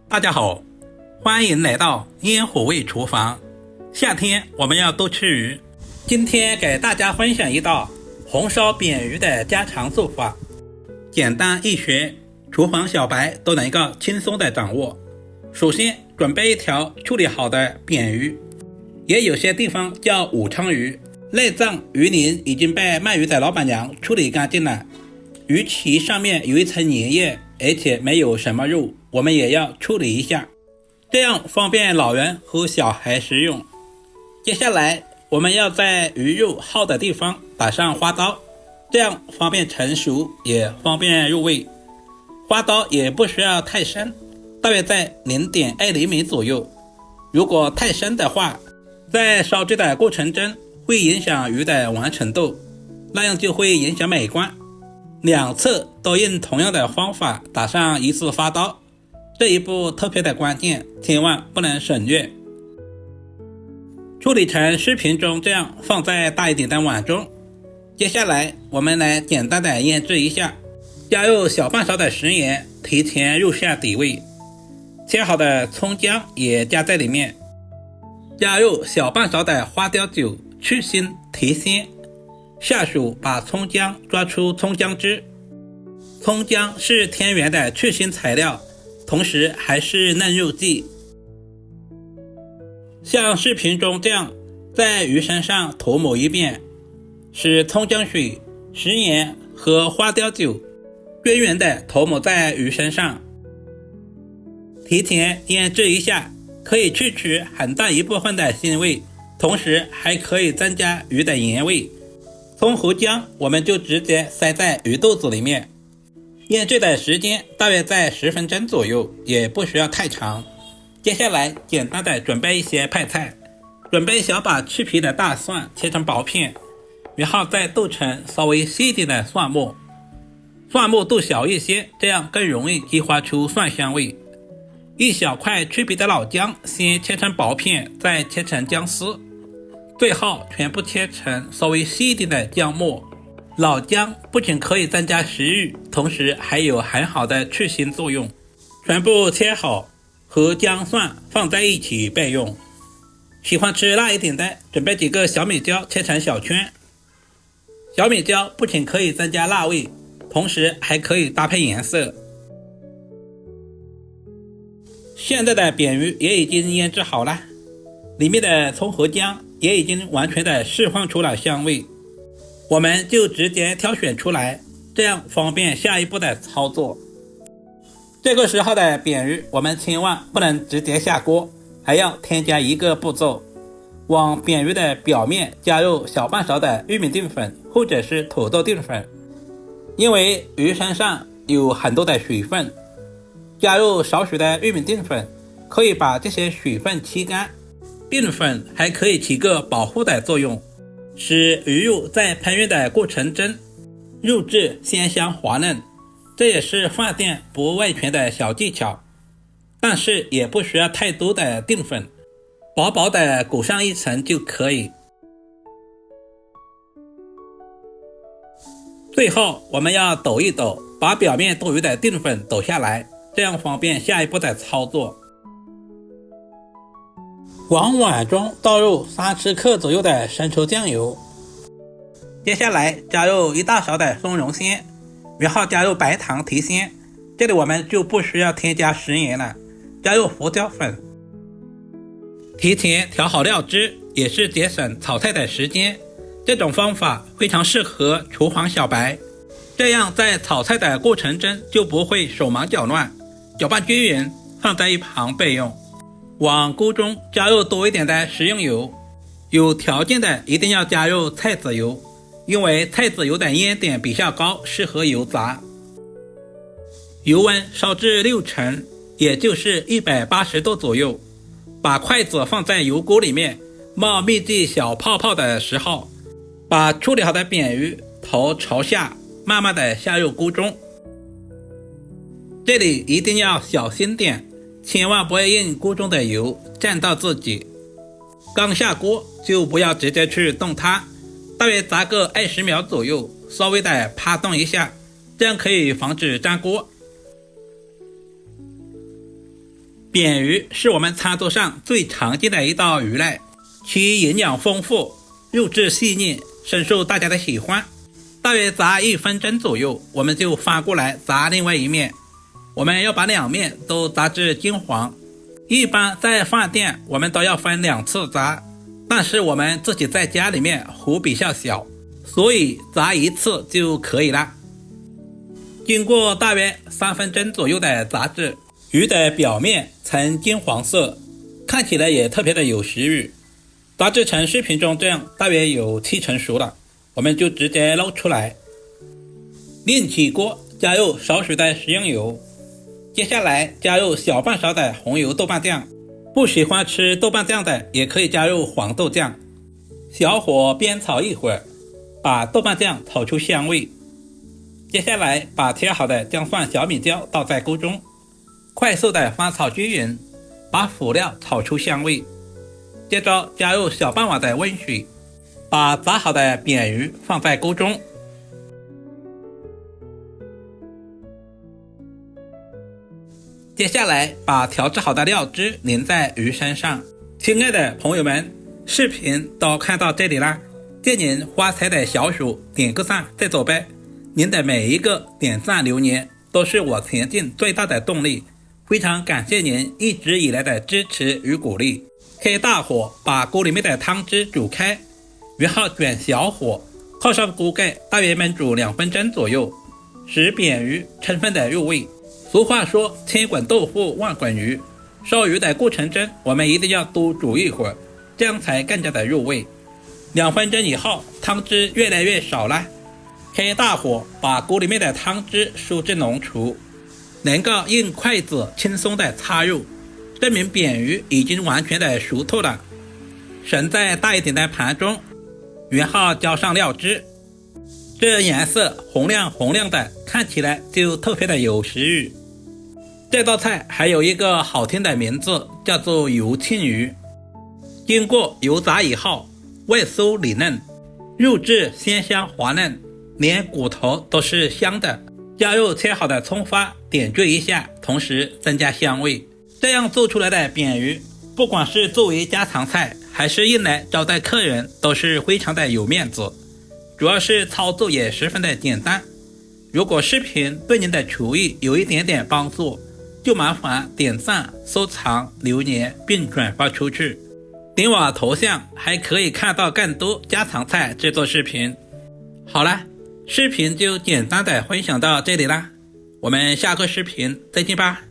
大家好，欢迎来到烟火味厨房。夏天我们要多吃鱼，今天给大家分享一道红烧扁鱼的家常做法，简单易学，厨房小白都能够轻松的掌握。首先准备一条处理好的扁鱼，也有些地方叫武昌鱼，内脏鱼鳞已经被卖鱼的老板娘处理干净了，鱼鳍上面有一层粘液，而且没有什么肉，我们也要处理一下，这样方便老人和小孩食用。接下来我们要在鱼肉耗的地方打上花刀，这样方便成熟，也方便入味。花刀也不需要太深，大约在 0.2 厘米左右，如果太深的话，在烧制的过程中会影响鱼的完成度，那样就会影响美观。两侧都用同样的方法打上一次花刀，这一步特别的关键，千万不能省略。处理成视频中这样放在大一点的碗中。接下来我们来简单的腌制一下，加入小半勺的食盐，提前入下底味。切好的葱姜也加在里面，加入小半勺的花雕酒去腥提鲜。下手把葱姜抓出葱姜汁，葱姜是天然的去腥材料，同时还是嫩肉剂。像视频中这样在鱼身上涂抹一遍，使葱姜水、食盐和花雕酒均匀的涂抹在鱼身上，提前腌制一下，可以去除很大一部分的腥味，同时还可以增加鱼的盐味。葱和姜我们就直接塞在鱼肚子里面，腌制的时间大约在10分钟左右，也不需要太长。接下来简单的准备一些配菜，准备小把去皮的大蒜切成薄片，然后再剁成稍微细一点的蒜末，蒜末剁小一些，这样更容易激发出蒜香味。一小块去皮的老姜先切成薄片，再切成姜丝，最后全部切成稍微细一点的姜末。老姜不仅可以增加食欲，同时还有很好的去腥作用。全部切好，和姜蒜放在一起备用。喜欢吃辣一点的，准备几个小米椒切成小圈。小米椒不仅可以增加辣味，同时还可以搭配颜色。现在的扁鱼也已经腌制好了，里面的葱和姜也已经完全的释放出了香味，我们就直接挑选出来，这样方便下一步的操作。这个时候的扁鱼我们千万不能直接下锅，还要添加一个步骤，往扁鱼的表面加入小半勺的玉米淀粉或者是土豆淀粉，因为鱼身上有很多的水分，加入少许的玉米淀粉可以把这些水分吸干，淀粉还可以起个保护的作用，使鱼肉在烹饪的过程中肉质鲜香滑嫩，这也是饭店不外传的小技巧。但是也不需要太多的淀粉，薄薄的裹上一层就可以。最后我们要抖一抖，把表面多余的淀粉抖下来，这样方便下一步的操作。往碗中倒入30克左右的生抽酱油，接下来加入1大勺的松茸鲜，然后加入白糖提鲜，这里我们就不需要添加食盐了，加入胡椒粉，提前调好料汁，也是节省炒菜的时间。这种方法非常适合厨房小白，这样在炒菜的过程中就不会手忙脚乱。搅拌均匀，放在一旁备用。往锅中加入多一点的食用油，有条件的一定要加入菜籽油，因为菜籽油的烟点比较高，适合油炸。油温烧至6成，也就是180度左右。把筷子放在油锅里面，冒密集小泡泡的时候，把处理好的扁鱼头朝下慢慢的下入锅中。这里一定要小心点，千万不要用锅中的油沾到自己。刚下锅就不要直接去动它，大约炸个20秒左右，稍微的趴动一下，这样可以防止粘锅。扁鱼是我们餐桌上最常见的一道鱼类，其营养丰富，肉质细腻，深受大家的喜欢。大约炸1分钟左右，我们就翻过来炸另外一面。我们要把两面都炸至金黄。一般在饭店我们都要分2次炸，但是我们自己在家里面火比较小，所以炸1次就可以了。经过大约3分钟左右的炸制，鱼的表面呈金黄色，看起来也特别的有食欲。炸制成视频中这样，大约有7成熟了，我们就直接捞出来。另起锅，加入少许的食用油，接下来加入小半勺的红油豆瓣酱，不喜欢吃豆瓣酱的也可以加入黄豆酱。小火煸炒一会儿，把豆瓣酱炒出香味。接下来把切好的姜蒜小米椒倒在锅中，快速的翻炒均匀，把辅料炒出香味。接着加入小半碗的温水，把炸好的扁鱼放在锅中。接下来把调制好的料汁淋在鱼身上。亲爱的朋友们，视频都看到这里啦，借您发财的小手点个赞再走呗。您的每一个点赞留言都是我前进最大的动力，非常感谢您一直以来的支持与鼓励。开大火把锅里面的汤汁煮开，然后转小火，靠上锅盖，大约焖煮2分钟左右，使扁鱼充分的入味。俗话说千滚豆腐万滚鱼，烧鱼的过程中我们一定要多煮一会儿，这样才更加的入味。2分钟以后，汤汁越来越少了，开大火把锅里面的汤汁收至浓稠，能够用筷子轻松的插入，证明扁鱼已经完全的熟透了。盛在大一点的盘中，然后浇上料汁，这颜色红亮红亮的，看起来就特别的有食欲。这道菜还有一个好听的名字，叫做油浸鱼。经过油炸以后，外酥里嫩，肉质鲜香滑嫩，连骨头都是香的。加入切好的葱花，点缀一下，同时增加香味。这样做出来的扁鱼，不管是作为家常菜，还是用来招待客人，都是非常的有面子。主要是操作也十分的简单。如果视频对您的厨艺有一点点帮助，就麻烦点赞、收藏、留言并转发出去。点我头像还可以看到更多家常菜制作视频。好了，视频就简单的分享到这里啦，我们下个视频再见吧。